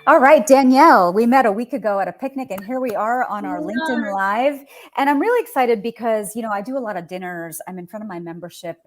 All right, Danielle, we met a week ago at a picnic and here we are on our We LinkedIn are. Live. And I'm really excited because, I do a lot of dinners. I'm in front of my membership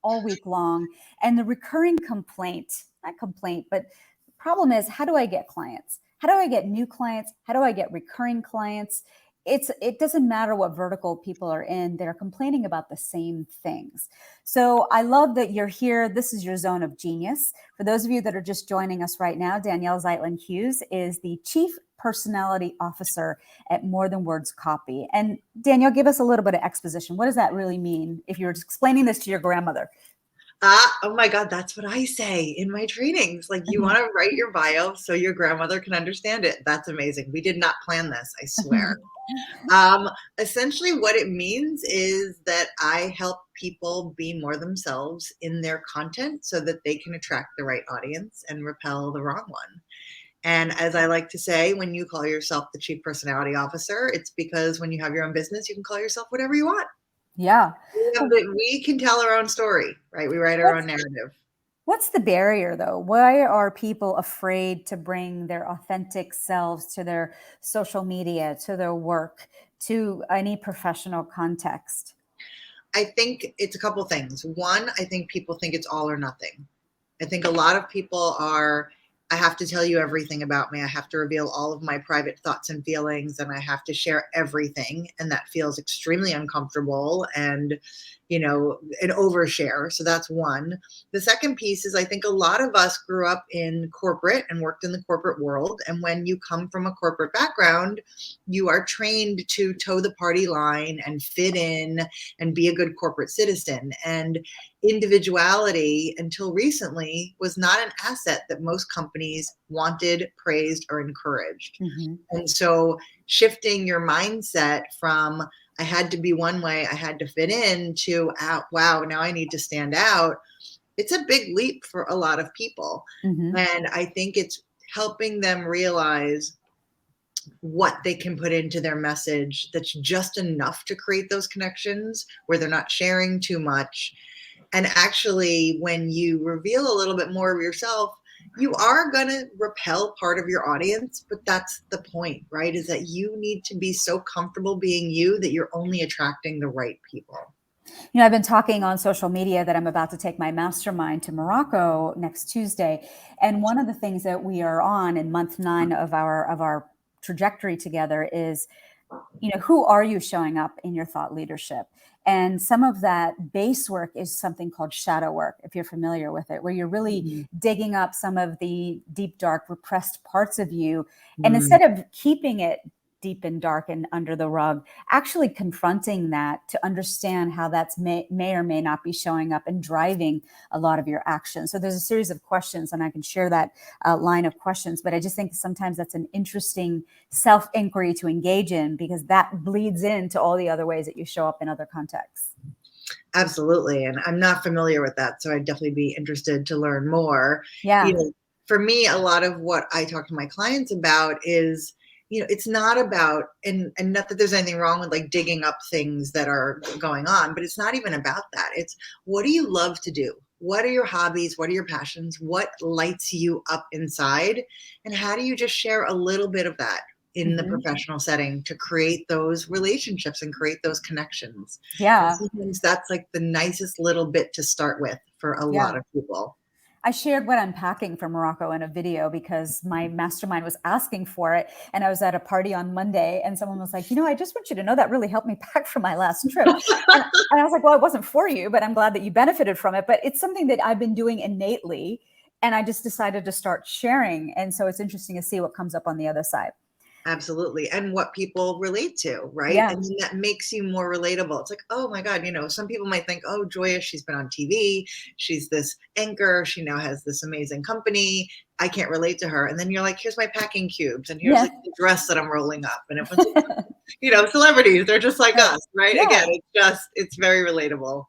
all week long. And the recurring complaint, not complaint, but the problem is, how do I get clients? How do I get new clients? How do I get recurring clients? It doesn't matter what vertical people are in, they're complaining about the same things. So I love that you're here. This is your zone of genius. For those of you that are just joining us right now, Danielle Zeitlin Hughes is the Chief Personality Officer at More Than Words Copy. And Danielle, give us a little bit of exposition. What does that really mean if you were explaining this to your grandmother? Oh my God, that's what I say in my trainings. Like, you want to write your bio so your grandmother can understand it. That's amazing. We did not plan this, I swear. Essentially, what it means is that I help people be more themselves in their content so that they can attract the right audience and repel the wrong one. And as I like to say, when you call yourself the Chief Personality Officer, it's because when you have your own business, you can call yourself whatever you want. Yeah. We can tell our own story, right? We write our What's own narrative. what's the barrier though? Why are people afraid to bring their authentic selves to their social media, to their work, to any professional context? I think it's a couple things. One, I think people think it's all or nothing. I think a lot of people are, I have to tell you everything about me. I have to reveal all of my private thoughts and feelings, and I have to share everything. And that feels extremely uncomfortable and, an overshare. So that's one. The second piece is I think a lot of us grew up in corporate and worked in the corporate world. And when you come from a corporate background, you are trained to toe the party line and fit in and be a good corporate citizen. And individuality until recently was not an asset that most companies wanted, praised, or encouraged. Mm-hmm. And so shifting your mindset from I had to be one way, I had to fit in to wow, now I need to stand out. It's a big leap for a lot of people. Mm-hmm. And I think it's helping them realize what they can put into their message that's just enough to create those connections where they're not sharing too much. And actually, when you reveal a little bit more of yourself, you are going to repel part of your audience, but that's the point, right? Is that you need to be so comfortable being you that you're only attracting the right people. I've been talking on social media that I'm about to take my mastermind to Morocco next Tuesday. And one of the things that we are on in month 9 of our trajectory together is, who are you showing up in your thought leadership? And some of that base work is something called shadow work, if you're familiar with it, where you're really digging up some of the deep, dark, repressed parts of you. And Mm. instead of keeping it deep and dark and under the rug, actually confronting that to understand how that's may or may not be showing up and driving a lot of your actions. So there's a series of questions, and I can share that line of questions, but I just think sometimes that's an interesting self-inquiry to engage in, because that bleeds into all the other ways that you show up in other contexts. Absolutely. And I'm not familiar with that, so I'd definitely be interested to learn more. Yeah. For me, a lot of what I talk to my clients about is, it's not about, and not that there's anything wrong with like digging up things that are going on, but it's not even about that. It's, what do you love to do? What are your hobbies? What are your passions? What lights you up inside? And how do you just share a little bit of that in the Mm-hmm. professional setting to create those relationships and create those connections? And Yeah. sometimes that's like the nicest little bit to start with for a Yeah. lot of people. I shared what I'm packing for Morocco in a video because my mastermind was asking for it. And I was at a party on Monday and someone was like, I just want you to know that really helped me pack for my last trip. And I was like, well, it wasn't for you, but I'm glad that you benefited from it. But it's something that I've been doing innately. And I just decided to start sharing. And so it's interesting to see what comes up on the other side. Absolutely. And what people relate to, right? Yeah. And then that makes you more relatable. It's like, oh my God, some people might think, oh, Joya, she's been on TV. She's this anchor. She now has this amazing company. I can't relate to her. And then you're like, here's my packing cubes. And here's Yeah. like the dress that I'm rolling up. And it was, celebrities, they're just like Right. us, right? Yeah. Again, it's very relatable.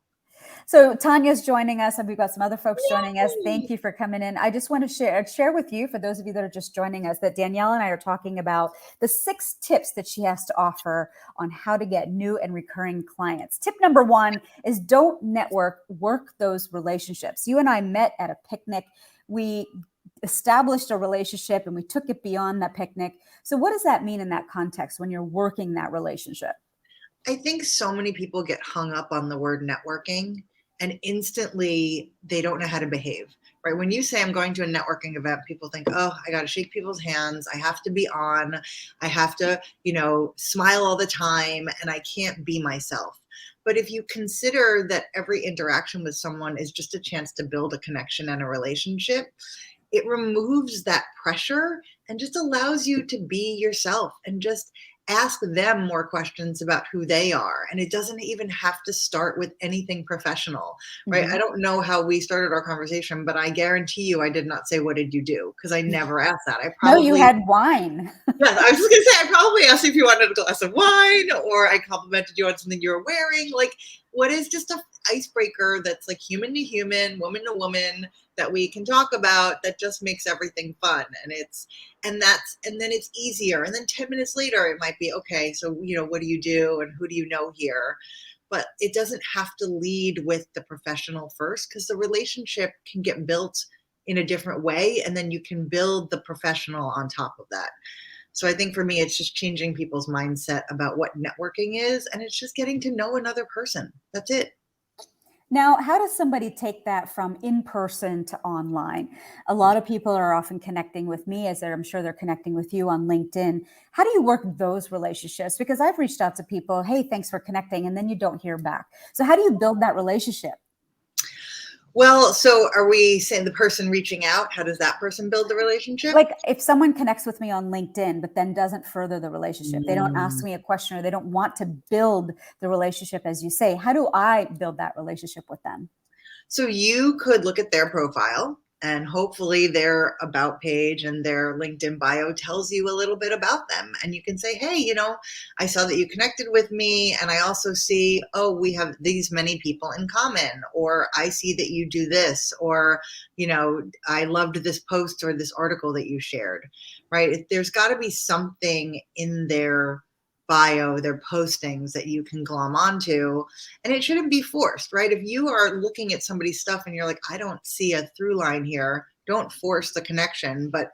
So Tanya's joining us, and we've got some other folks joining us. Yay! Thank you for coming in. I just want to share with you, for those of you that are just joining us, that Danielle and I are talking about the 6 tips that she has to offer on how to get new and recurring clients. Tip number 1 is don't network, work those relationships. You and I met at a picnic. We established a relationship and we took it beyond that picnic. So what does that mean in that context when you're working that relationship? I think so many people get hung up on the word networking and instantly they don't know how to behave, right? When you say I'm going to a networking event, people think, oh, I got to shake people's hands. I have to be on. I have to, smile all the time and I can't be myself. But if you consider that every interaction with someone is just a chance to build a connection and a relationship, it removes that pressure and just allows you to be yourself and just ask them more questions about who they are. And it doesn't even have to start with anything professional, right? I Mhm. don't know how we started our conversation, but I guarantee you I did not say, what did you do? Because I never asked that. I No, you probably, had wine. yes, I was just going to say, I probably asked you if you wanted a glass of wine or I complimented you on something you were wearing. Like, what is just a icebreaker that's like human to human, woman to woman that we can talk about that just makes everything fun. And then it's easier. And then 10 minutes later, it might be, okay, so, what do you do? And who do you know here? But it doesn't have to lead with the professional first because the relationship can get built in a different way. And then you can build the professional on top of that. So I think for me, it's just changing people's mindset about what networking is. And it's just getting to know another person. That's it. Now, how does somebody take that from in person to online? A lot of people are often connecting with me, as I'm sure they're connecting with you on LinkedIn. How do you work those relationships? Because I've reached out to people, hey, thanks for connecting, and then you don't hear back. So, how do you build that relationship? Well, so are we saying the person reaching out, how does that person build the relationship? Like if someone connects with me on LinkedIn, but then doesn't further the relationship, they don't ask Mm. me a question or they don't want to build the relationship, as you say, how do I build that relationship with them? So you could look at their profile and hopefully their about page and their LinkedIn bio tells you a little bit about them. And you can say, hey, I saw that you connected with me. And I also see, oh, we have these many people in common, or I see that you do this, or, I loved this post or this article that you shared, right? There's got to be something in their bio, their postings that you can glom onto, and it shouldn't be forced, right? If you are looking at somebody's stuff and you're like, I don't see a through line here, don't force the connection. But,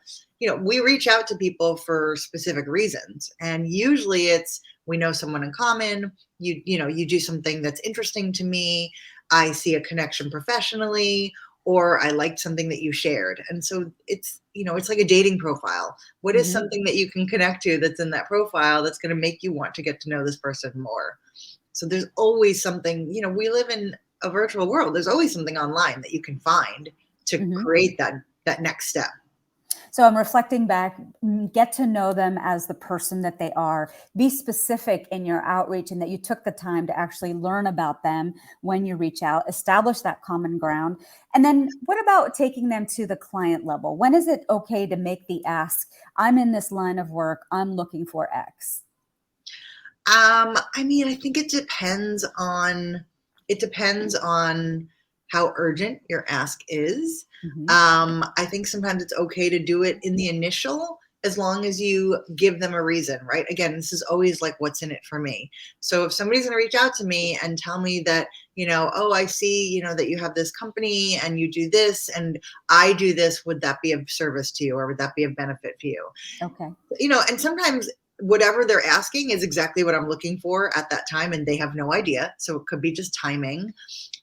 we reach out to people for specific reasons. And usually it's, we know someone in common, you do something that's interesting to me, I see a connection professionally, or I liked something that you shared. And so it's like a dating profile. What is Mhm. something that you can connect to that's in that profile that's going to make you want to get to know this person more? So there's always something, we live in a virtual world. There's always something online that you can find to Mhm. create that next step. So I'm reflecting back, get to know them as the person that they are. Be specific in your outreach and that you took the time to actually learn about them when you reach out, establish that common ground. And then what about taking them to the client level? When is it okay to make the ask? I'm in this line of work, I'm looking for X. I think it depends on how urgent your ask is. Mhm. I think sometimes it's okay to do it in the initial as long as you give them a reason, right? Again, this is always like what's in it for me. So if somebody's going to reach out to me and tell me that, oh, I see, that you have this company and you do this and I do this, would that be of service to you or would that be of benefit to you? Okay. And sometimes whatever they're asking is exactly what I'm looking for at that time and they have no idea. So it could be just timing.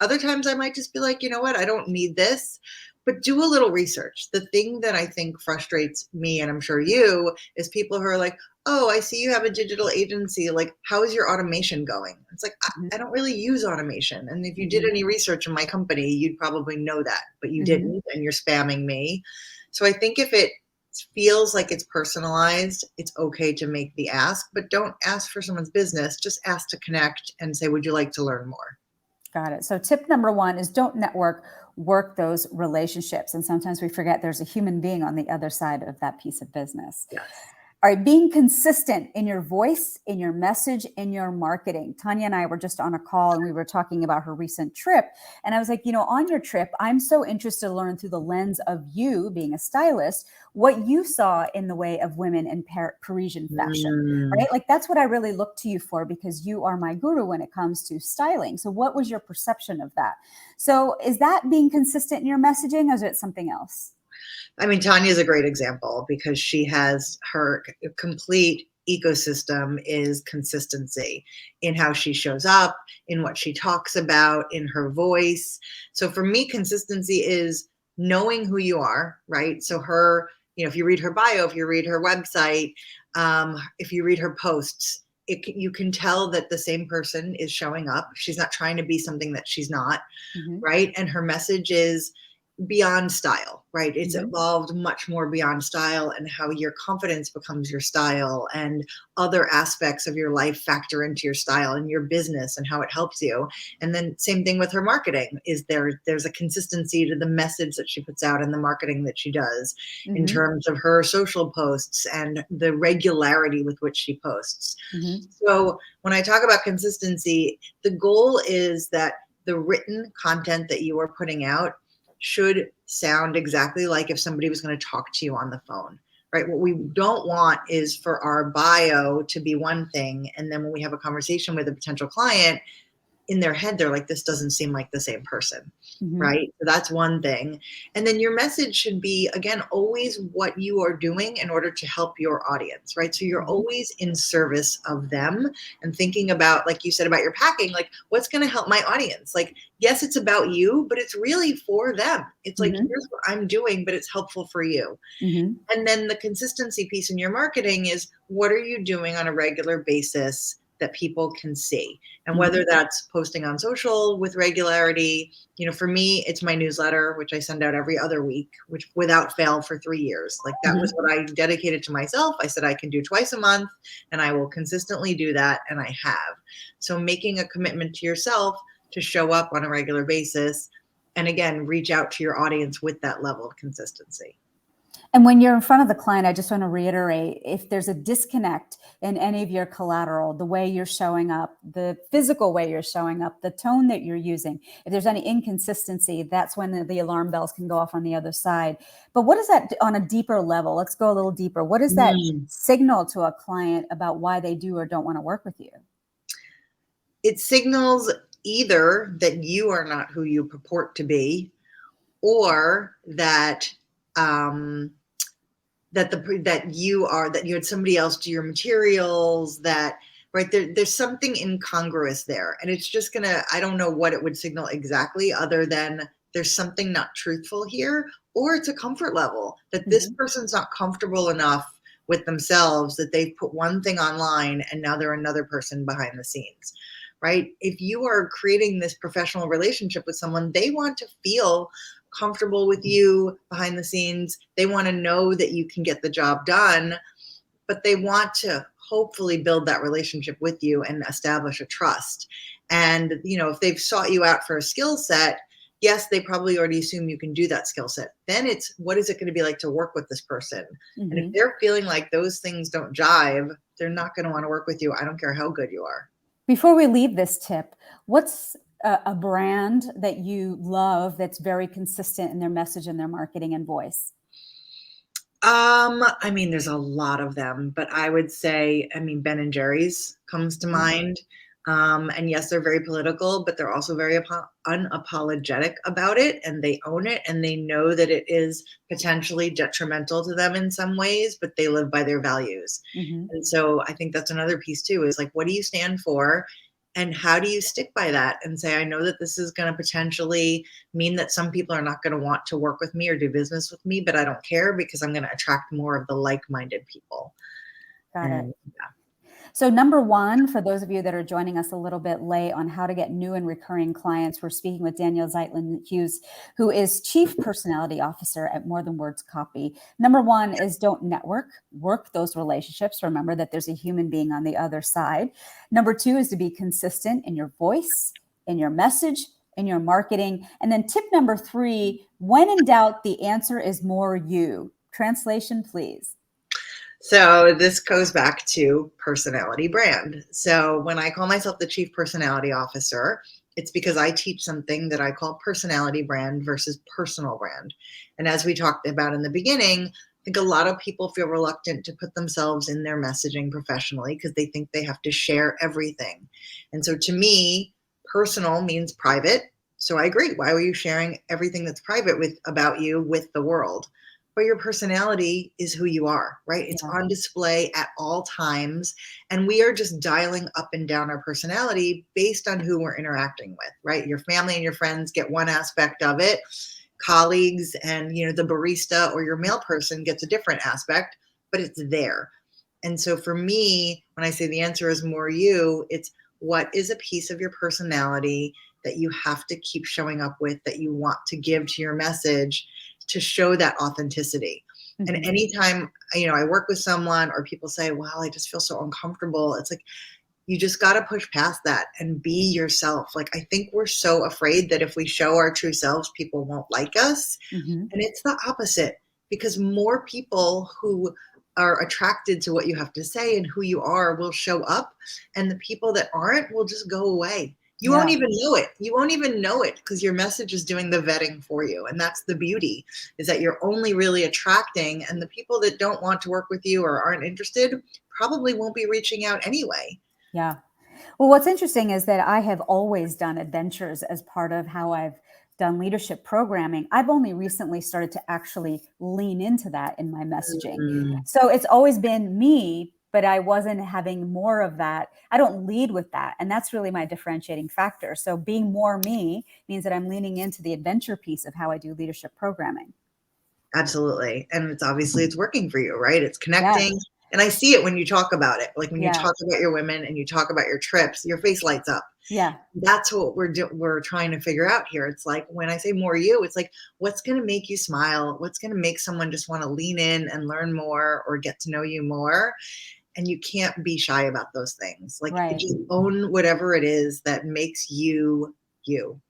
Other times I might just be like, you know what, I don't need this, but do a little research. The thing that I think frustrates me, and I'm sure you, is people who are like, oh, I see you have a digital agency. Like, how is your automation going? It's like, Mhm. I don't really use automation. And if you did Mhm. any research in my company, you'd probably know that, but you Mhm. didn't, and you're spamming me. So I think if it feels like it's personalized, it's okay to make the ask, but don't ask for someone's business. Just ask to connect and say, would you like to learn more? Got it. So tip number one is don't network, work those relationships. And sometimes we forget there's a human being on the other side of that piece of business. Yes. All right, being consistent in your voice, in your message, in your marketing. Tanya and I were just on a call and we were talking about her recent trip. And I was like, on your trip, I'm so interested to learn through the lens of you being a stylist, what you saw in the way of women in Parisian fashion, Mm. right? Like that's what I really look to you for because you are my guru when it comes to styling. So what was your perception of that? So is that being consistent in your messaging or is it something else? I mean, Tanya's a great example because she has her complete ecosystem is consistency in how she shows up, in what she talks about, in her voice. So for me, consistency is knowing who you are, right? So her, if you read her bio, if you read her website, if you read her posts, you can tell that the same person is showing up. She's not trying to be something that she's not, Mm-hmm. right? And her message is beyond style, right? It's Mm-hmm. evolved much more beyond style, and how your confidence becomes your style, and other aspects of your life factor into your style and your business and how it helps you. And then same thing with her marketing, is there's a consistency to the message that she puts out and the marketing that she does in Mm-hmm. terms of her social posts and the regularity with which she posts. Mm-hmm. So when I talk about consistency, the goal is that the written content that you are putting out should sound exactly like if somebody was going to talk to you on the phone, right? What we don't want is for our bio to be one thing, and then when we have a conversation with a potential client, in their head, they're like, this doesn't seem like the same person, Mm-hmm. right? So that's one thing. And then your message should be, again, always what you are doing in order to help your audience, right? So you're Mm-hmm. always in service of them and thinking about, like you said about your packing, like what's going to help my audience? Like, yes, it's about you, but it's really for them. It's like, Mm-hmm. here's what I'm doing, but it's helpful for you. Mm-hmm. And then the consistency piece in your marketing is, what are you doing on a regular basis that people can see? And Mm-hmm. whether that's posting on social with regularity, for me, it's my newsletter, which I send out every other week, which without fail for 3 years. Like that was what I dedicated to myself. I said I can do twice a month and I will consistently do that. And I have. So making a commitment to yourself to show up on a regular basis, and again, reach out to your audience with that level of consistency. And when you're in front of the client, I just want to reiterate, if there's a disconnect in any of your collateral, the way you're showing up, the physical way you're showing up, the tone that you're using, if there's any inconsistency, that's when the alarm bells can go off on the other side. But what is that on a deeper level? Let's go a little deeper. What does that signal to a client about why they do or don't want to work with you? It signals either that you are not who you purport to be, or that that you had somebody else do your materials, that right there's something incongruous there, and it's just gonna, I don't know what it would signal exactly, other than there's something not truthful here, or it's a comfort level that this person's not comfortable enough with themselves, that they've put one thing online and now they're another person behind the scenes, right? If you are creating this professional relationship with someone, they want to feel comfortable with you behind the scenes. They want to know that you can get the job done, but they want to hopefully build that relationship with you and establish a trust. And, if they've sought you out for a skill set, yes, they probably already assume you can do that skill set. Then it's, what is it going to be like to work with this person? And if they're feeling like those things don't jive, they're not going to want to work with you. I don't care how good you are. Before we leave this tip, what's a brand that you love that's very consistent in their message and their marketing and voice? I mean, there's a lot of them, but I would say, Ben and Jerry's comes to mind. And yes, they're very political, but they're also very unapologetic about it, and they own it, and they know that it is potentially detrimental to them in some ways, but they live by their values. And so I think that's another piece too, is like, what do you stand for? And how do you stick by that and say, I know that this is going to potentially mean that some people are not going to want to work with me or do business with me, but I don't care because I'm going to attract more of the like-minded people. Got it. Yeah. So number one, for those of you that are joining us a little bit late on how to get new and recurring clients, we're speaking with Danielle Zeitlin Hughes, who is Chief Personality Officer at More Than Words Copy. Number one is don't network, work those relationships. Remember that there's a human being on the other side. Number two is to be consistent in your voice, in your message, in your marketing. And then tip number three, when in doubt, the answer is more you. Translation, please. So this goes back to personality brand. So when I call myself the Chief Personality Officer, it's because I teach something that I call personality brand versus personal brand. And as we talked about in the beginning, I think a lot of people feel reluctant to put themselves in their messaging professionally because they think they have to share everything. And so to me, personal means private, So I agree. Why were you sharing everything that's private about you with the world? But your personality is who you are, right? It's Yeah. on display at all times. And we are just dialing up and down our personality based on who we're interacting with, right? Your family and your friends get one aspect of it. Colleagues and the barista or your mail person gets a different aspect, but it's there. And so for me, when I say the answer is more you, it's what is a piece of your personality that you have to keep showing up with, that you want to give to your message to show that authenticity. And Mhm. anytime, I work with someone or people say, wow, I just feel so uncomfortable. It's like, you just got to push past that and be yourself. Like, I think we're so afraid that if we show our true selves, people won't like us. Mhm. And it's the opposite, because more people who are attracted to what you have to say and who you are will show up, and the people that aren't will just go away. You won't Yeah. even know it. You won't even know it because your message is doing the vetting for you. And that's the beauty, is that you're only really attracting, and the people that don't want to work with you or aren't interested probably won't be reaching out anyway. Yeah. Well, what's interesting is that I have always done adventures as part of how I've done leadership programming. I've only recently started to actually lean into that in my messaging. Mm, So it's always been me, but I wasn't having more of that. I don't lead with that. And that's really my differentiating factor. So being more me means that I'm leaning into the adventure piece of how I do leadership programming. absolutely. And it's working for you, right? It's Yeah. connecting. And I see it when you talk about it. Like when you Yeah. talk about your women and you talk about your trips, your face lights up. Yeah. That's what we're trying to figure out here. It's like, when I say more you, it's like, what's going to make you smile? What's going to make someone just want to lean in and learn more or get to know you more? And you can't be shy about those things. Like, Right. just own whatever it is that makes you you.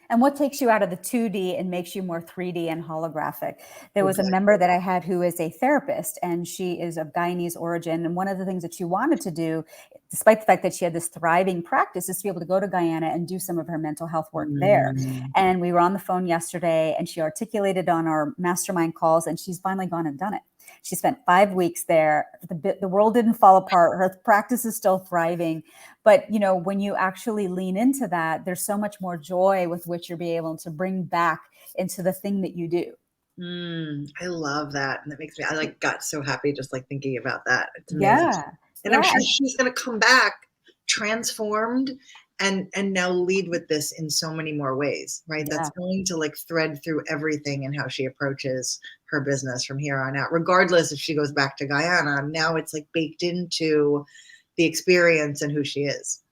And what takes you out of the 2D and makes you more 3D and holographic? There was a member Exactly. that I had who is a therapist, and she is of Guyanese origin. And one of the things that she wanted to do, despite the fact that she had this thriving practice, is to be able to go to Guyana and do some of her mental health work there. Mm, And we were on the phone yesterday, and she articulated on our mastermind calls, and she's finally gone and done it. She spent 5 weeks there. The world didn't fall apart. Her practice is still thriving. But when you actually lean into that, there's so much more joy with which you're being able to bring back into the thing that you do. I love that. And that makes me, I like got so happy just like thinking about that. It's amazing. Yeah. And I'm Yeah. sure she's going to come back transformed and now lead with this in so many more ways, right? Yeah. That's going to like thread through everything and how she approaches her business from here on out, regardless if she goes back to Guyana. Now it's like baked into the experience and who she is.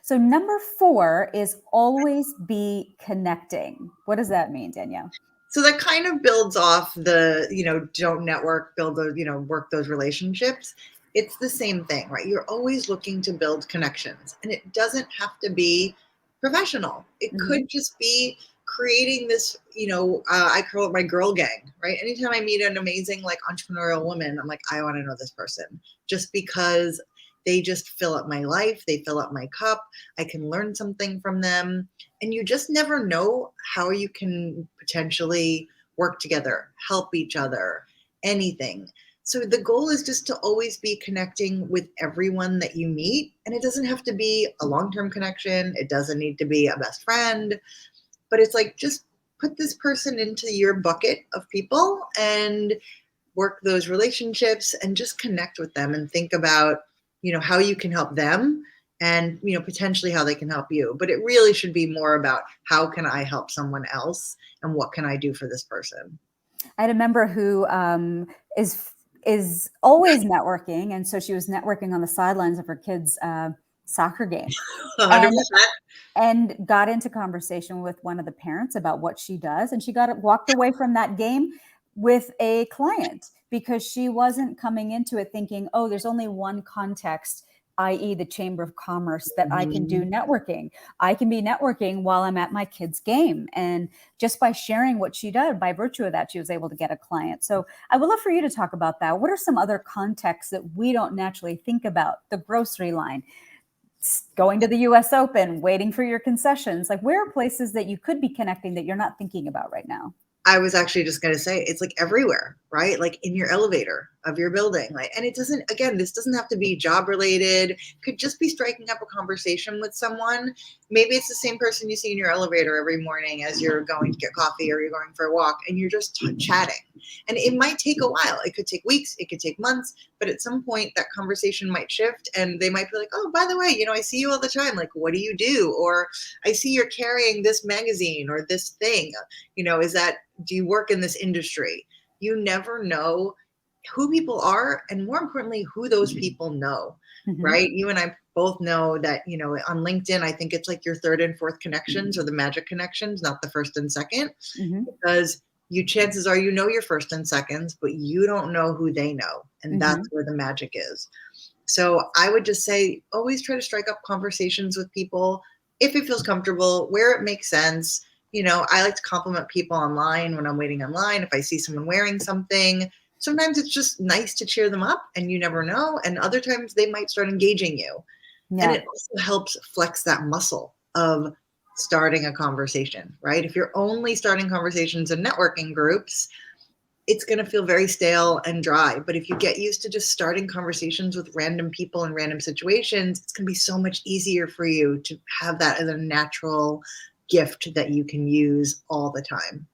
So number 4 is always be connecting. What does that mean, Danielle? So that kind of builds off the, don't network, build those, work those relationships. It's the same thing, right? You're always looking to build connections, and it doesn't have to be professional. It Mhm. could just be creating this, I call it my girl gang, right? Anytime I meet an amazing, like, entrepreneurial woman, I'm like, I want to know this person, just because they just fill up my life. They fill up my cup. I can learn something from them, and you just never know how you can potentially work together, help each other, anything. So the goal is just to always be connecting with everyone that you meet. And it doesn't have to be a long-term connection. It doesn't need to be a best friend, but it's like, just put this person into your bucket of people and work those relationships and just connect with them and think about, how you can help them, and, potentially how they can help you. But it really should be more about, how can I help someone else and what can I do for this person? I had a member who is always networking, and so she was networking on the sidelines of her kids' soccer game, and 100%. got into conversation with one of the parents about what she does, and she got walked away from that game with a client because she wasn't coming into it thinking, oh, there's only one context, i.e. the Chamber of Commerce, that I can do Mhm. networking. I can be networking while I'm at my kid's game. And just by sharing what she did, by virtue of that, she was able to get a client. So I would love for you to talk about that. What are some other contexts that we don't naturally think about? The grocery line, going to the US Open, waiting for your concessions. Like, where are places that you could be connecting that you're not thinking about right now? I was actually just going to say, it's like everywhere, right? Like in your elevator, of your building. Like, and it doesn't, again, this doesn't have to be job related. Could just be striking up a conversation with someone. Maybe it's the same person you see in your elevator every morning as you're going to get coffee or you're going for a walk, and you're just chatting. And it might take a while. It could take weeks, it could take months, but at some point that conversation might shift and they might be like, oh, by the way, I see you all the time. Like, what do you do? Or I see you're carrying this magazine or this thing. Do you work in this industry? You never know who people are, and more importantly, who those people know, right? You and I both know that, on LinkedIn, I think it's like your third and fourth connections or the magic connections, not the first and second, because chances are your first and seconds, but you don't know who they know. And that's where the magic is. So I would just say, always try to strike up conversations with people if it feels comfortable, where it makes sense. I like to compliment people online when I'm waiting online. If I see someone wearing something, sometimes it's just nice to cheer them up, and you never know. And other times they might start engaging you. Yeah. And it also helps flex that muscle of starting a conversation, right? If you're only starting conversations in networking groups, it's going to feel very stale and dry. But if you get used to just starting conversations with random people in random situations, it's going to be so much easier for you to have that as a natural gift that you can use all the time.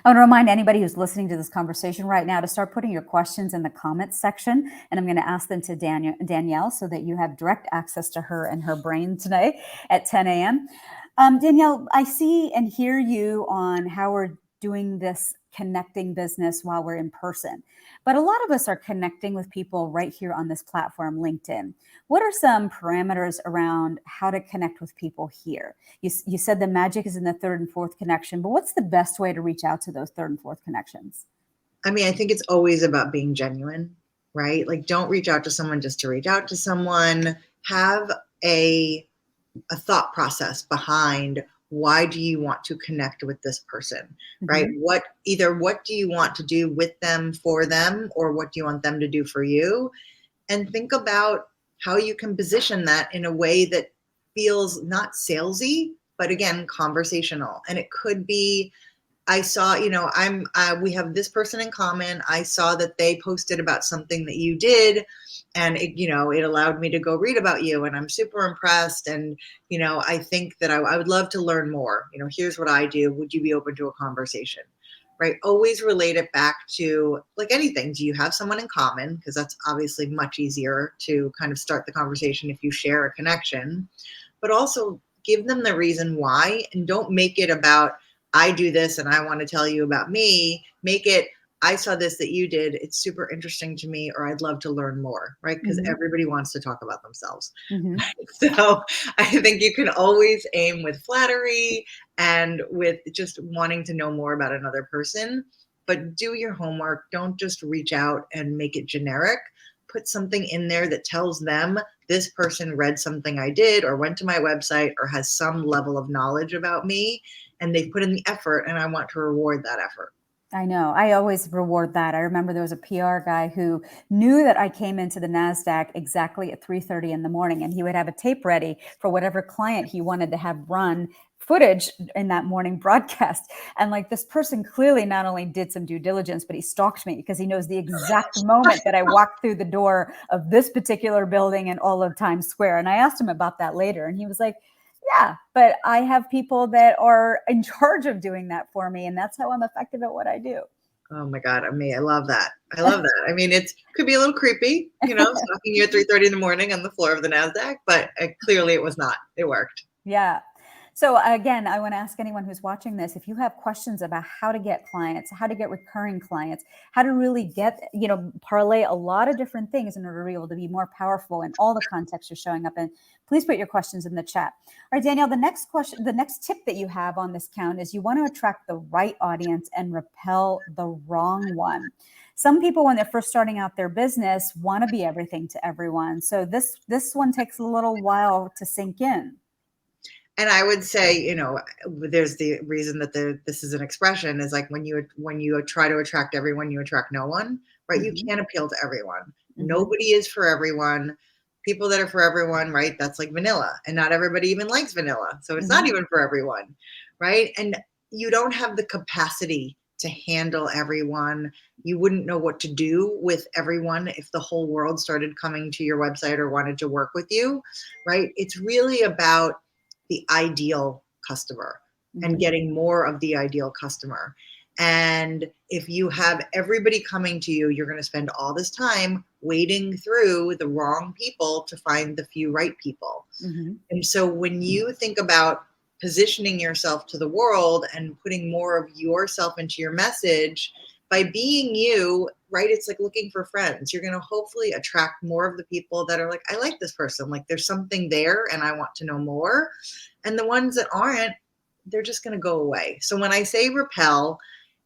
I want to remind anybody who's listening to this conversation right now to start putting your questions in the comments section, and I'm going to ask them to Danielle so that you have direct access to her and her brain today at 10 a.m. Danielle, I see and hear you on how we're doing this connecting business while we're in person. But a lot of us are connecting with people right here on this platform, LinkedIn. What are some parameters around how to connect with people here? You said the magic is in the third and fourth connection, but what's the best way to reach out to those third and fourth connections? I mean, I think it's always about being genuine, right? Like, don't reach out to someone just to reach out to someone. Have a thought process behind why do you want to connect with this person, right? What do you want to do with them, for them, or what do you want them to do for you? And think about how you can position that in a way that feels not salesy, but again, conversational. And it could be, I saw, we have this person in common. I saw that they posted about something that you did, and it allowed me to go read about you, and I'm super impressed. And, I think that I would love to learn more. Here's what I do. Would you be open to a conversation? Right? Always relate it back to, like anything. Do you have someone in common? Because that's obviously much easier to kind of start the conversation if you share a connection, but also give them the reason why, and don't make it about, I do this and I want to tell you about me. Make it, I saw this that you did. It's super interesting to me, or I'd love to learn more, right? Because everybody wants to talk about themselves. So I think you can always aim with flattery and with just wanting to know more about another person, but do your homework. Don't just reach out and make it generic. Put something in there that tells them this person read something I did, or went to my website, or has some level of knowledge about me, and they've put in the effort, and I want to reward that effort. I know. I always reward that. I remember there was a PR guy who knew that I came into the NASDAQ exactly at 3:30 in the morning, and he would have a tape ready for whatever client he wanted to have run footage in that morning broadcast. And like, this person clearly not only did some due diligence, but he stalked me because he knows the exact moment that I walked through the door of this particular building in all of Times Square. And I asked him about that later, and he was like, yeah, but I have people that are in charge of doing that for me, and that's how I'm effective at what I do. Oh my God, I love that. I love that. I mean, it could be a little creepy, stalking you at 3:30 in the morning on the floor of the NASDAQ, but clearly it was not. It worked. Yeah. So again, I want to ask anyone who's watching this, if you have questions about how to get clients, how to get recurring clients, how to really get, parlay a lot of different things in order to be able to be more powerful in all the contexts you're showing up in, please put your questions in the chat. All right, Danielle, the next tip that you have on this count is you want to attract the right audience and repel the wrong one. Some people, when they're first starting out their business, want to be everything to everyone. So this one takes a little while to sink in. And I would say, there's the reason that this is an expression, is like when you try to attract everyone, you attract no one, right? You can't appeal to everyone. Nobody is for everyone. People that are for everyone, right? That's like vanilla, and not everybody even likes vanilla. So it's not even for everyone, right? And you don't have the capacity to handle everyone. You wouldn't know what to do with everyone if the whole world started coming to your website or wanted to work with you, right? It's really about the ideal customer and getting more of the ideal customer. And if you have everybody coming to you, you're going to spend all this time wading through the wrong people to find the few right people. And so when you think about positioning yourself to the world and putting more of yourself into your message by being you, right? It's like looking for friends. You're going to hopefully attract more of the people that are like, I like this person. Like there's something there and I want to know more. And the ones that aren't, they're just going to go away. So when I say repel,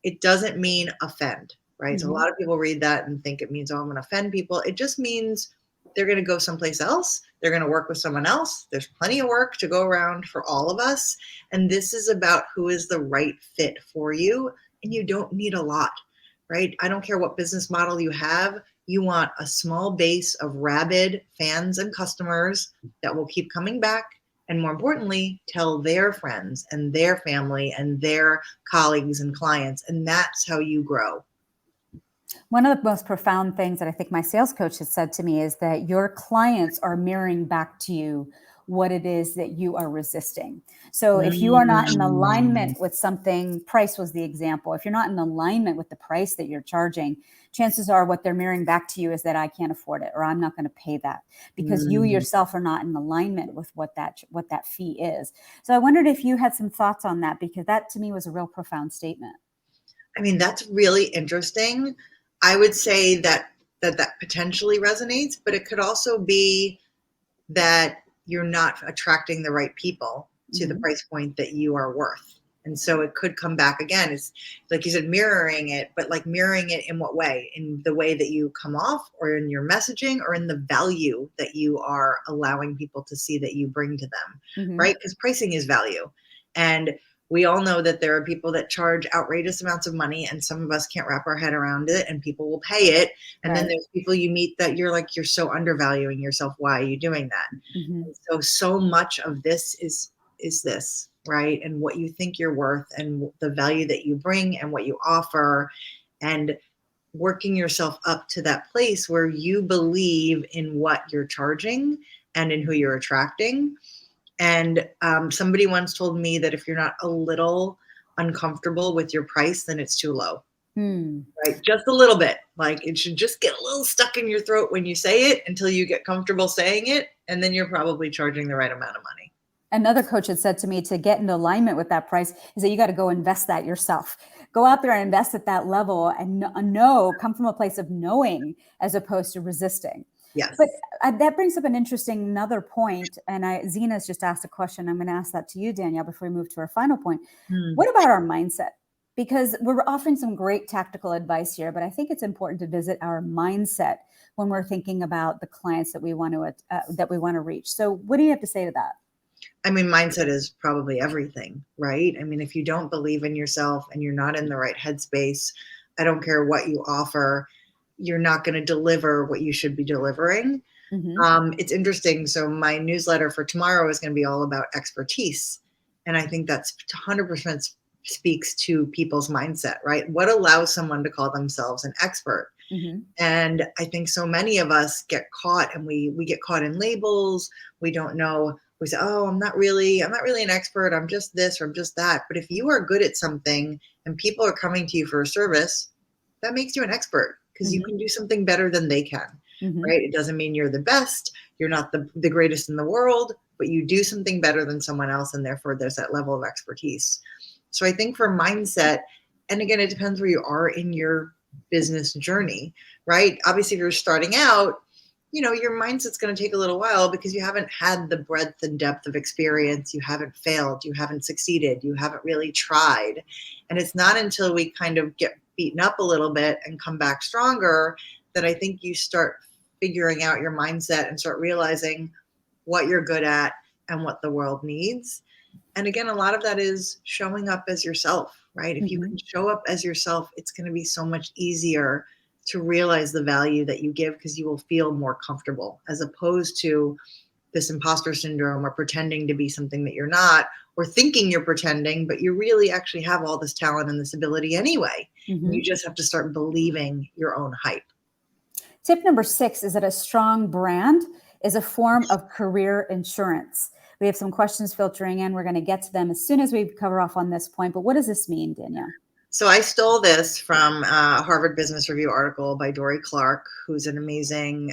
it doesn't mean offend, right? So a lot of people read that and think it means, oh, I'm going to offend people. It just means they're going to go someplace else. They're going to work with someone else. There's plenty of work to go around for all of us. And this is about who is the right fit for you. And you don't need a lot, right? I don't care what business model you have. You want a small base of rabid fans and customers that will keep coming back. And more importantly, tell their friends and their family and their colleagues and clients. And that's how you grow. One of the most profound things that I think my sales coach has said to me is that your clients are mirroring back to you what it is that you are resisting. So if you are not in alignment with something, price was the example. If you're not in alignment with the price that you're charging, chances are what they're mirroring back to you is that I can't afford it, or I'm not going to pay that, because you yourself are not in alignment with what that fee is. So I wondered if you had some thoughts on that, because that to me was a real profound statement. I mean, that's really interesting. I would say that potentially resonates, but it could also be that you're not attracting the right people to the price point that you are worth. And so it could come back again. It's like you said, mirroring it, but like mirroring it in what way? In the way that you come off, or in your messaging, or in the value that you are allowing people to see that you bring to them, right? Because pricing is value. And we all know that there are people that charge outrageous amounts of money, and some of us can't wrap our head around it, and people will pay it. And then there's people you meet that you're like, you're so undervaluing yourself. Why are you doing that? And so much of this is this, right? And what you think you're worth, and the value that you bring, and what you offer, and working yourself up to that place where you believe in what you're charging and in who you're attracting. And somebody once told me that if you're not a little uncomfortable with your price, then it's too low. Right? Just a little bit. Like it should just get a little stuck in your throat when you say it until you get comfortable saying it. And then you're probably charging the right amount of money. Another coach had said to me, to get in alignment with that price is that you got to go invest that yourself. Go out there and invest at that level, and come from a place of knowing as opposed to resisting. Yes. But that brings up an interesting another point. And Zena's just asked a question. I'm going to ask that to you, Danielle, before we move to our final point. What about our mindset? Because we're offering some great tactical advice here, but I think it's important to visit our mindset when we're thinking about the clients that we want to reach. So what do you have to say to that? I mean, mindset is probably everything, right? I mean, if you don't believe in yourself and you're not in the right headspace, I don't care what you offer, you're not going to deliver what you should be delivering. It's interesting. So my newsletter for tomorrow is going to be all about expertise. And I think that's 100% speaks to people's mindset, right? What allows someone to call themselves an expert? And I think so many of us get caught, and we get caught in labels. We don't know. We say, oh, I'm not really an expert. I'm just this, or I'm just that. But if you are good at something and people are coming to you for a service, that makes you an expert, because you can do something better than they can, right? It doesn't mean you're the best. You're not the greatest in the world, but you do something better than someone else. And therefore there's that level of expertise. So I think for mindset, and again, it depends where you are in your business journey, right? Obviously, if you're starting out, your mindset's going to take a little while because you haven't had the breadth and depth of experience. You haven't failed. You haven't succeeded. You haven't really tried. And it's not until we kind of get beaten up a little bit and come back stronger that I think you start figuring out your mindset and start realizing what you're good at and what the world needs. And again, a lot of that is showing up as yourself, right? If you can show up as yourself, it's going to be so much easier to realize the value that you give, because you will feel more comfortable, as opposed to this imposter syndrome or pretending to be something that you're not, or thinking you're pretending, but you really actually have all this talent and this ability anyway. And you just have to start believing your own hype. Tip number 6 is that a strong brand is a form of career insurance. We have some questions filtering in. We're going to get to them as soon as we cover off on this point. But what does this mean, Danielle? So I stole this from a Harvard Business Review article by Dory Clark, who's an amazing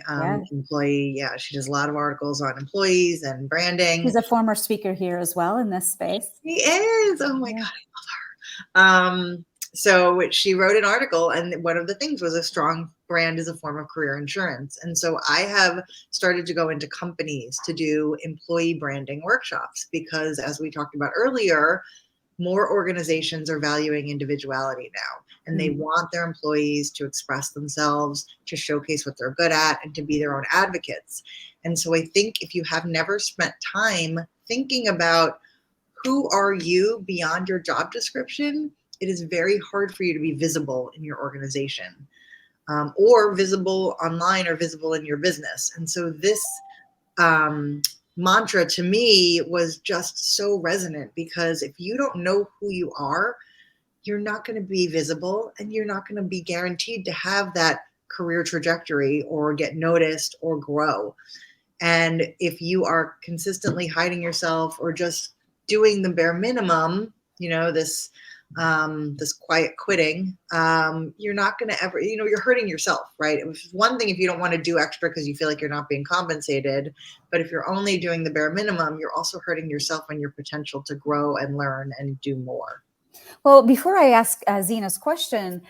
employee. Yeah, she does a lot of articles on employees and branding. She's a former speaker here as well in this space. She is. Oh my God, I love her. So she wrote an article, and one of the things was a strong brand is a form of career insurance. And so I have started to go into companies to do employee branding workshops because, as we talked about earlier, more organizations are valuing individuality now, and they want their employees to express themselves, to showcase what they're good at, and to be their own advocates. And so I think if you have never spent time thinking about who are you beyond your job description, it is very hard for you to be visible in your organization, or visible online or visible in your business. And so this mantra to me was just so resonant, because if you don't know who you are, you're not going to be visible, and you're not going to be guaranteed to have that career trajectory or get noticed or grow. And if you are consistently hiding yourself or just doing the bare minimum, this quiet quitting, you're not going to ever, you're hurting yourself, right? It's one thing if you don't want to do extra because you feel like you're not being compensated, but if you're only doing the bare minimum, you're also hurting yourself and your potential to grow and learn and do more. Well, before I ask Zena's question,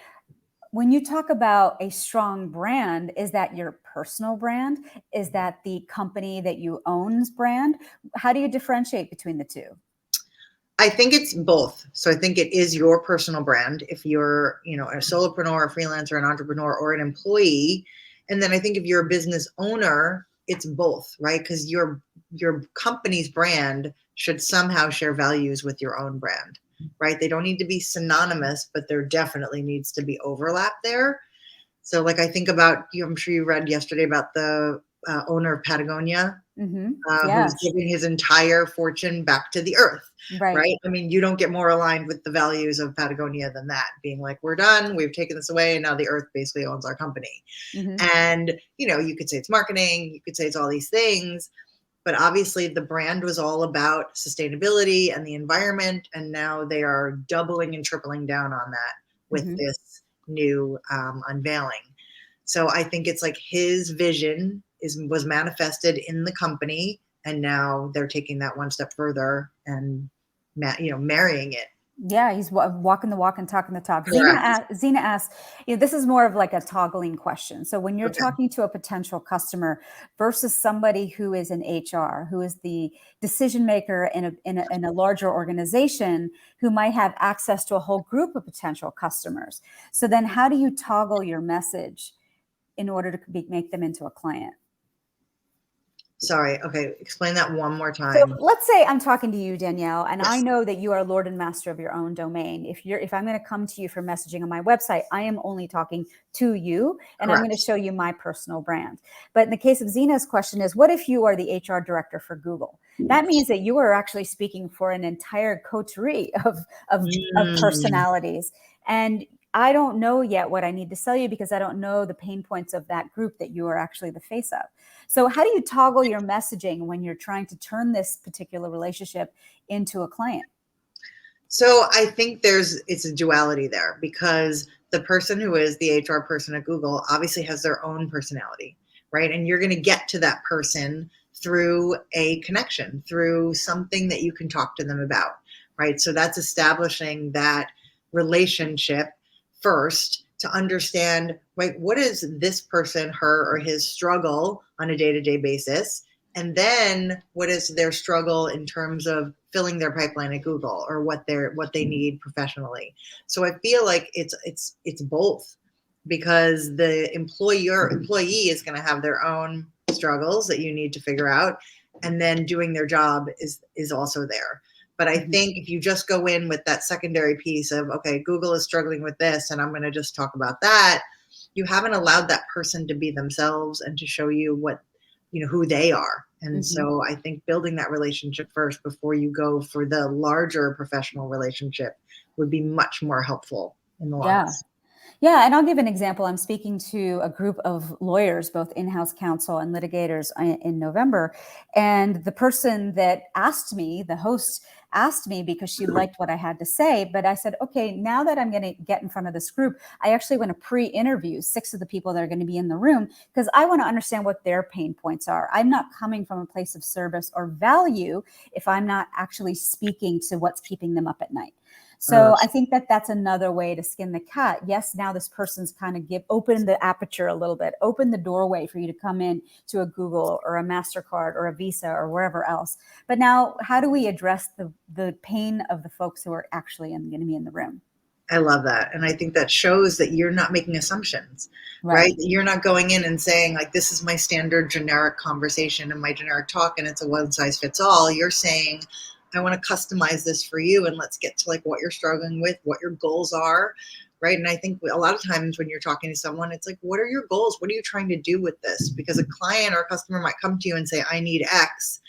when you talk about a strong brand, is that your personal brand? Is that the company that you own's brand? How do you differentiate between the two? I think it's both. So I think it is your personal brand if you're, a solopreneur, a freelancer, an entrepreneur, or an employee. And then I think if you're a business owner, it's both, right? Because your company's brand should somehow share values with your own brand, right? They don't need to be synonymous, but there definitely needs to be overlap there. So like I think about, I'm sure you read yesterday about the owner of Patagonia, who's giving his entire fortune back to the earth, right? I mean, you don't get more aligned with the values of Patagonia than that, being like, we're done, we've taken this away, and now the earth basically owns our company. And, you could say it's marketing, you could say it's all these things, but obviously the brand was all about sustainability and the environment, and now they are doubling and tripling down on that with this new unveiling. So I think it's like his vision was manifested in the company, and now they're taking that one step further and marrying it. Yeah, he's walking the walk and talking the talk. Zena asks, this is more of like a toggling question. So when you're talking to a potential customer versus somebody who is in HR, who is the decision maker in a larger organization, who might have access to a whole group of potential customers. So then how do you toggle your message in order to make them into a client? Sorry. Okay. Explain that one more time. So let's say I'm talking to you, Danielle, and I know that you are Lord and master of your own domain. If I'm going to come to you for messaging on my website, I am only talking to you, and I'm going to show you my personal brand. But in the case of Zena's question is, what if you are the HR director for Google? That means that you are actually speaking for an entire coterie of personalities. And I don't know yet what I need to sell you because I don't know the pain points of that group that you are actually the face of. So how do you toggle your messaging when you're trying to turn this particular relationship into a client? So I think it's a duality there, because the person who is the HR person at Google obviously has their own personality, right? And you're going to get to that person through a connection, through something that you can talk to them about, right? So that's establishing that relationship first to understand, right, what is this person, her or his struggle on a day-to-day basis? And then what is their struggle in terms of filling their pipeline at Google, or what they need professionally? So I feel like it's both, because the employee is going to have their own struggles that you need to figure out, and then doing their job is also there. But I think if you just go in with that secondary piece of, okay, Google is struggling with this, and I'm going to just talk about that, you haven't allowed that person to be themselves and to show you who they are And Mhm. so I think building that relationship first before you go for the larger professional relationship would be much more helpful in the long run. Yeah. Yeah, and I'll give an example. I'm speaking to a group of lawyers, both in-house counsel and litigators in November. And the person that asked me, the host asked me because she liked what I had to say. But I said, okay, now that I'm going to get in front of this group, I actually want to pre-interview 6 of the people that are going to be in the room because I want to understand what their pain points are. I'm not coming from a place of service or value if I'm not actually speaking to what's keeping them up at night. Uh, So I think that that's another way to skin the cat. Yes, now this person's kind of open the aperture a little bit, open the doorway for you to come in to a Google or a MasterCard or a Visa or wherever else. But now, how do we address the pain of the folks who are actually going to be in the room? I love that. And I think that shows that you're not making assumptions, Right. right? You're not going in and saying, like, this is my standard generic conversation and my generic talk, and it's a one size fits all. You're saying, I want to customize this for you, and let's get to like what you're struggling with, what your goals are, right? And I think a lot of times when you're talking to someone, it's like, what are your goals? What are you trying to do with this? Because a client or a customer might come to you and say, I need X,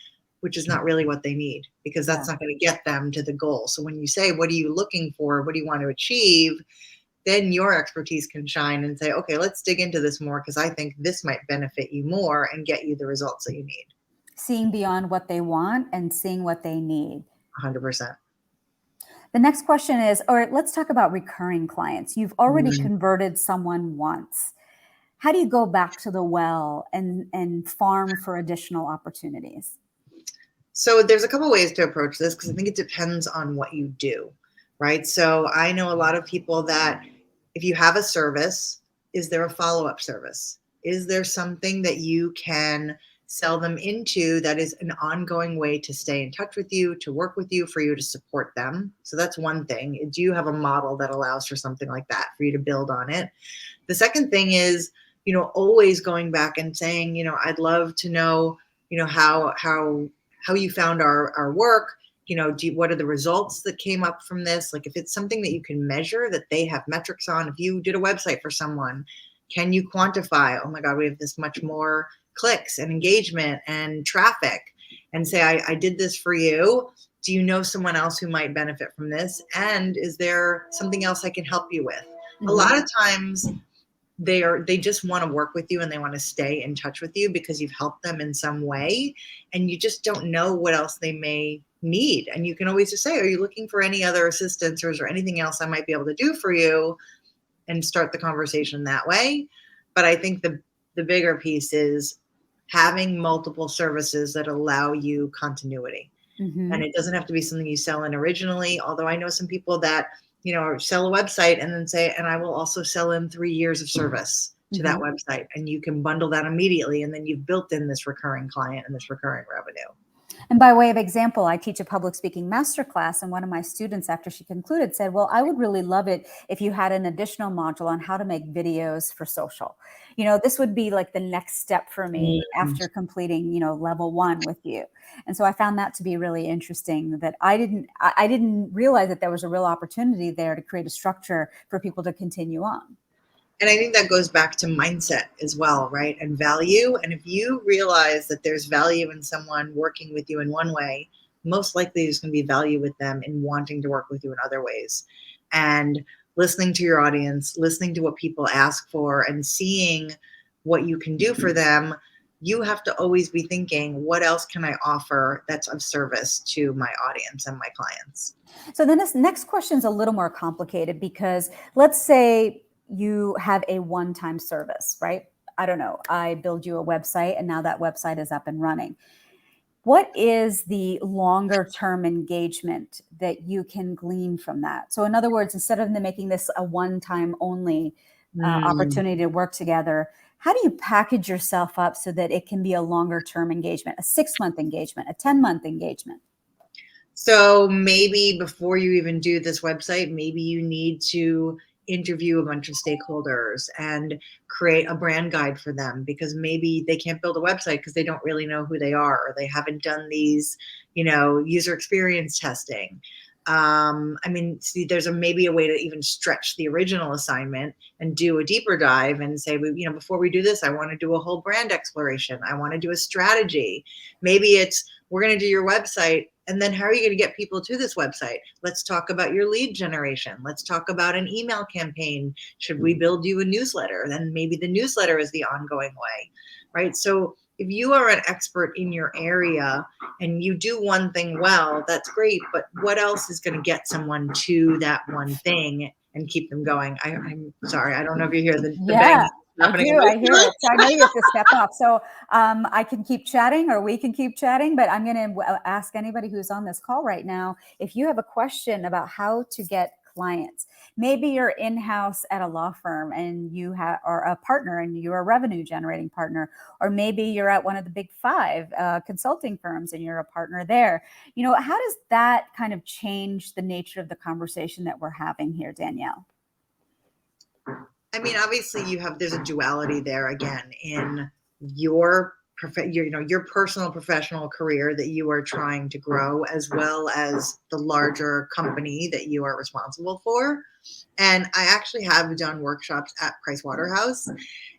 which is not really what they need, because Yeah. that's not going to get them to the goal. So when you say, what are you looking for? What do you want to achieve? Then your expertise can shine and say, okay, let's dig into this more because I think this might benefit you more and get you the results that you need. Seeing beyond what they want and seeing what they need. 100%. The next question is, all right, let's talk about recurring clients. You've already Mm. converted someone once. How do you go back to the well and farm for additional opportunities? So there's a couple ways to approach this because I think it depends on what you do, right? So I know a lot of people that if you have a service, is there a follow-up service? Is there something that you can sell them into that is an ongoing way to stay in touch with you, to work with you, for you to support them? So that's one thing. Do you have a model that allows for something like that for you to build on it? The second thing is, always going back and saying, I'd love to know, how you found our work. What are the results that came up from this? Like if it's something that you can measure, that they have metrics on, if you did a website for someone, can you quantify, oh my God, we have this much more clicks and engagement and traffic, and say, I did this for you. Do you know someone else who might benefit from this? And is there something else I can help you with? A Mm-hmm. lot of times they just want to work with you and they want to stay in touch with you because you've helped them in some way, and you just don't know what else they may need. And you can always just say, are you looking for any other assistance, or is there anything else I might be able to do for you, and start the conversation that way. But I think the bigger piece is having multiple services that allow you continuity. Mm-hmm. And it doesn't have to be something you sell in originally, although I know some people that sell a website and then say, and I will also sell in 3 years of service to that Mm-hmm. website, and you can bundle that immediately, and then you've built in this recurring client and this recurring revenue. And by way of example, I teach a public speaking masterclass, and one of my students, after she concluded, said, well, I would really love it if you had an additional module on how to make videos for social. This would be like the next step for me Mm. after completing, level 1 with you. And so I found that to be really interesting, that I didn't realize that there was a real opportunity there to create a structure for people to continue on. And I think that goes back to mindset as well, right? And value. And if you realize that there's value in someone working with you in one way, most likely there's going to be value with them in wanting to work with you in other ways. And listening to your audience, listening to what people ask for, and seeing what you can do for them, you have to always be thinking, what else can I offer that's of service to my audience and my clients? So then this next question is a little more complicated, because let's say you have a one-time service, right? I don't know, I build you a website and now that website is up and running. What is the longer term engagement that you can glean from that? So in other words, instead of them making this a one-time only Mm. opportunity to work together, how do you package yourself up so that it can be a longer term engagement, a 6-month engagement, a 10-month engagement? So maybe before you even do this website, maybe you need to interview a bunch of stakeholders and create a brand guide for them, because maybe they can't build a website because they don't really know who they are, or they haven't done these, user experience testing. I mean, see, there's maybe a way to even stretch the original assignment and do a deeper dive and say, before we do this, I want to do a whole brand exploration. I want to do a strategy. Maybe it's, we're going to do your website. And then how are you going to get people to this website? Let's talk about your lead generation. Let's talk about an email campaign. Should we build you a newsletter? Then maybe the newsletter is the ongoing way, right? So if you are an expert in your area and you do one thing well, that's great. But what else is going to get someone to that one thing and keep them going? I'm sorry, I don't know if you hear the bang Yeah, I happening in do. my I hear it. So I know you have to step off. So I can keep chatting or we can keep chatting, but I'm going to ask anybody who's on this call right now, if you have a question about how to get clients. Maybe you're in-house at a law firm and you have, or a partner and you're a revenue generating partner, or maybe you're at one of the big five consulting firms and you're a partner there. How does that kind of change the nature of the conversation that we're having here, Danielle? I mean, obviously there's a duality there again in your your personal professional career that you are trying to grow, as well as the larger company that you are responsible for. And I actually have done workshops at Price Waterhouse,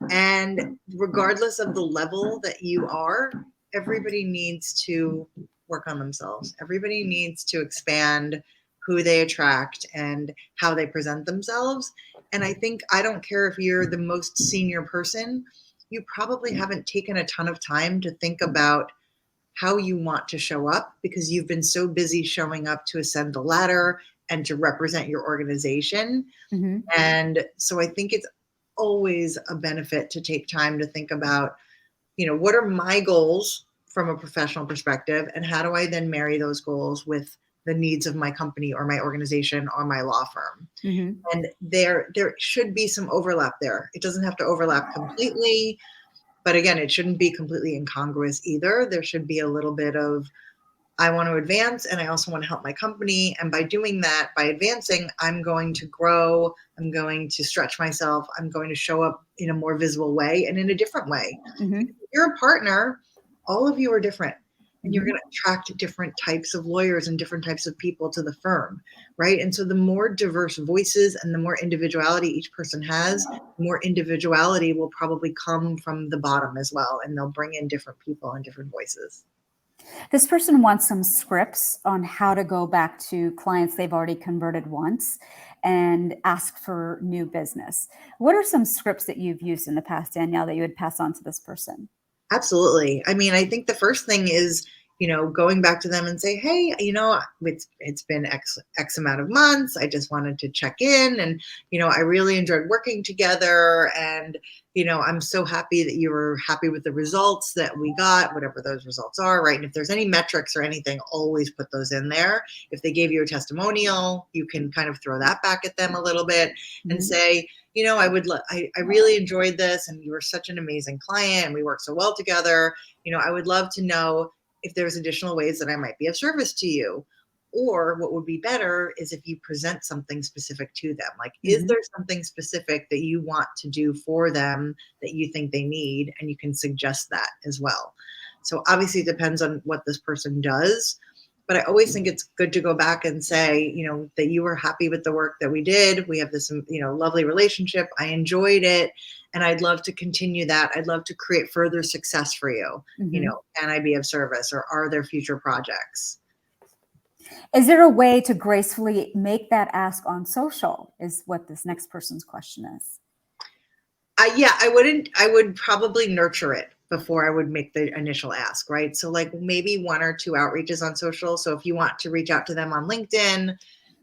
and regardless of the level that you are, everybody needs to work on themselves. Everybody needs to expand who they attract and how they present themselves. And I think, I don't care if you're the most senior person, you probably haven't taken a ton of time to think about how you want to show up because you've been so busy showing up to ascend the ladder and to represent your organization. Mm-hmm. And so I think it's always a benefit to take time to think about, what are my goals from a professional perspective, and how do I then marry those goals with the needs of my company or my organization or my law firm? Mm-hmm. And there should be some overlap there. It doesn't have to overlap completely, but again, it shouldn't be completely incongruous either. There should be a little bit of, I want to advance and I also want to help my company. And by doing that, by advancing, I'm going to grow. I'm going to stretch myself. I'm going to show up in a more visible way and in a different way. Mm-hmm. If you're a partner, all of you are different. And you're Mm-hmm. going to attract different types of lawyers and different types of people to the firm, right? And so the more diverse voices and the more individuality each person has, the more individuality will probably come from the bottom as well. And they'll bring in different people and different voices. This person wants some scripts on how to go back to clients they've already converted once and ask for new business. What are some scripts that you've used in the past, Danielle, that you would pass on to this person? Absolutely. I mean, I think the first thing is, going back to them and say, hey, it's been X amount of months. I just wanted to check in, and, I really enjoyed working together. And, I'm so happy that you were happy with the results that we got, whatever those results are, right? And if there's any metrics or anything, always put those in there. If they gave you a testimonial, you can kind of throw that back at them a little bit and say, I really enjoyed this, and you were such an amazing client and we worked so well together. I would love to know if there's additional ways that I might be of service to you. Or what would be better is if you present something specific to them. Like, is Mm-hmm. there something specific that you want to do for them that you think they need? And you can suggest that as well. So obviously it depends on what this person does. But I always think it's good to go back and say, that you were happy with the work that we did. We have this, lovely relationship. I enjoyed it. And I'd love to continue that. I'd love to create further success for you. Mm-hmm. Can I be of service, or are there future projects? Is there a way to gracefully make that ask on social, is what this next person's question is. Yeah, I would probably nurture it before I would make the initial ask, right? So like maybe 1 or 2 outreaches on social. So if you want to reach out to them on LinkedIn,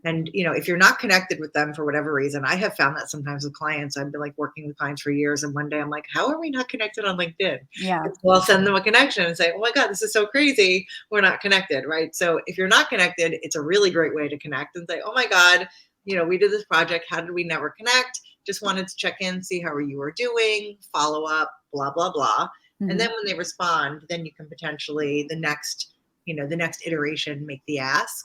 and if you're not connected with them for whatever reason, I have found that sometimes with clients, I've been like working with clients for years, and one day I'm like, how are we not connected on LinkedIn? Yeah. And so I'll send them a connection and say, oh my God, this is so crazy. We're not connected, right? So if you're not connected, it's a really great way to connect and say, oh my God, we did this project. How did we never connect? Just wanted to check in, see how you were doing, follow up, blah, blah, blah. And then Mm-hmm. when they respond, then you can potentially the next iteration, make the ask.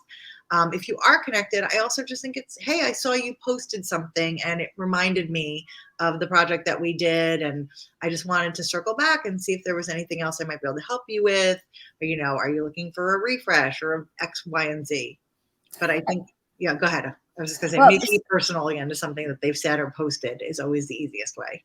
If you are connected, I also just think it's, hey, I saw you posted something and it reminded me of the project that we did. And I just wanted to circle back and see if there was anything else I might be able to help you with. Or, are you looking for a refresh or X, Y, and Z? But I think, yeah, go ahead. I was just going to say, Well, maybe personal again to something that they've said or posted is always the easiest way.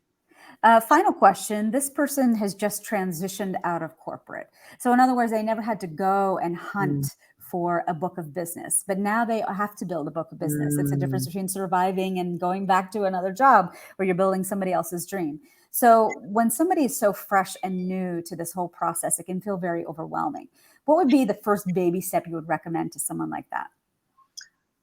Final question. This person has just transitioned out of corporate. So in other words, they never had to go and Mm, hunt for a book of business, but now they have to build a book of business. It's a difference mm. between surviving and going back to another job where you're building somebody else's dream. So when somebody is so fresh and new to this whole process, it can feel very overwhelming. What would be the first baby step you would recommend to someone like that?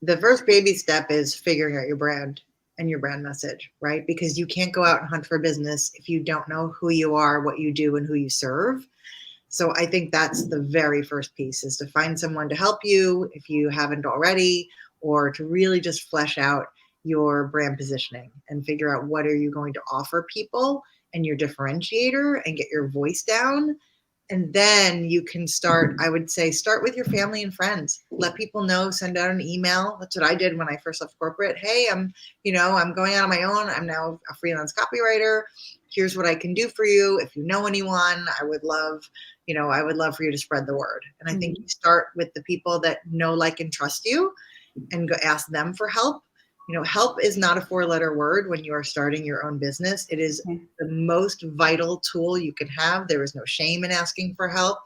The first baby step is figuring out your brand and your brand message, right? Because you can't go out and hunt for business if you don't know who you are, what you do, and who you serve. So I think that's the very first piece, is to find someone to help you if you haven't already, or to really just flesh out your brand positioning and figure out what are you going to offer people and your differentiator, and get your voice down. And then you can start, I would say, start with your family and friends. Let people know, send out an email. That's what I did when I first left corporate. Hey, I'm going out on my own. I'm now a freelance copywriter. Here's what I can do for you. If you know anyone, I would love for you to spread the word. And I think Mhm. you start with the people that know, like, and trust you, and go ask them for help. Help is not a 4-letter word when you are starting your own business. It is Okay. the most vital tool you can have. There is no shame in asking for help.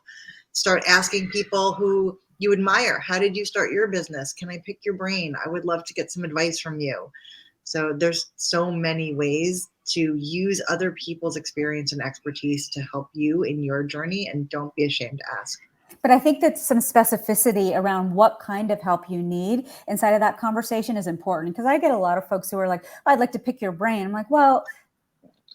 Start asking people who you admire. How did you start your business? Can I pick your brain? I would love to get some advice from you. So there's so many ways to use other people's experience and expertise to help you in your journey, and don't be ashamed to ask. But I think that some specificity around what kind of help you need inside of that conversation is important, because I get a lot of folks who are like, "Oh, I'd like to pick your brain." I'm like, well,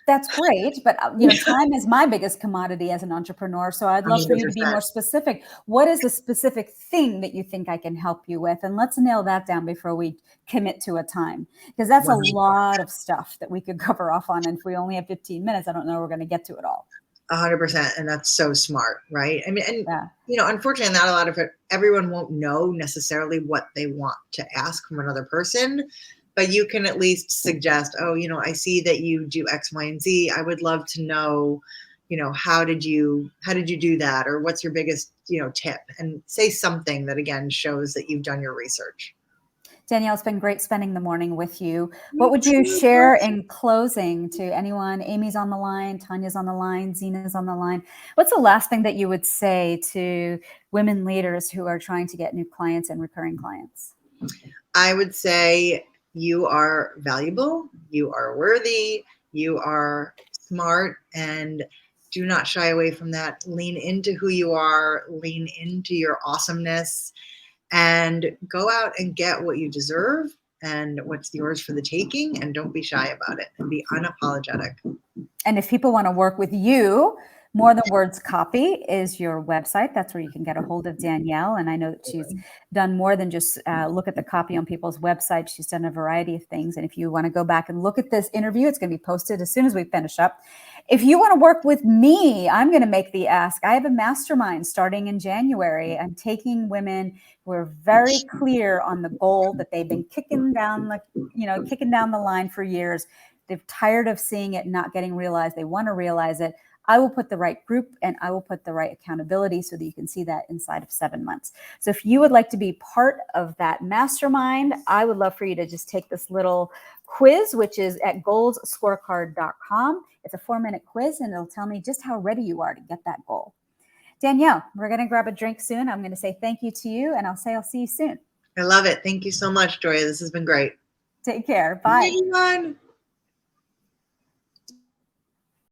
that's great, but time is my biggest commodity as an entrepreneur. So I'd love for you to be 100%. more specific. What is the specific thing that you think I can help you with? And let's nail that down before we commit to a time, because that's a 100%. lot of stuff that we could cover off on. And if we only have 15 minutes, I don't know we're going to get to it all. 100%, and that's so smart, right? I mean, and Yeah. unfortunately, not a lot of it. Everyone won't know necessarily what they want to ask from another person, but you can at least suggest, oh, I see that you do X, Y, and Z. I would love to know, how did you do that, or what's your biggest, tip, and say something that again shows that you've done your research. Danielle, it's been great spending the morning with you. What Me would you too. share in closing to anyone? Amy's on the line, Tanya's on the line, Zena's on the line. What's the last thing that you would say to women leaders who are trying to get new clients and recurring clients? I would say you are valuable, you are worthy, you are smart, and do not shy away from that. Lean into who you are, lean into your awesomeness, and go out and get what you deserve and what's yours for the taking. And don't be shy about it, and be unapologetic. And if people want to work with you, More Than Words Copy is your website. That's where you can get a hold of Danielle. And I know that she's done more than just look at the copy on people's websites. She's done a variety of things. And if you want to go back and look at this interview, it's going to be posted as soon as we finish up. If you want to work with me, I'm going to make the ask. I have a mastermind starting in January. I'm taking women who are very clear on the goal that they've been kicking down the line for years. They're tired of seeing it not getting realized. They want to realize it. I will put the right group and I will put the right accountability so that you can see that inside of 7 months. So if you would like to be part of that mastermind, I would love for you to just take this little quiz, which is at goalsscorecard.com. It's a 4-minute quiz, and it'll tell me just how ready you are to get that goal. Danielle, we're going to grab a drink soon. I'm going to say thank you to you, and I'll see you soon. I love it. Thank you so much, Joya. This has been great. Take care. Bye. Bye, everyone.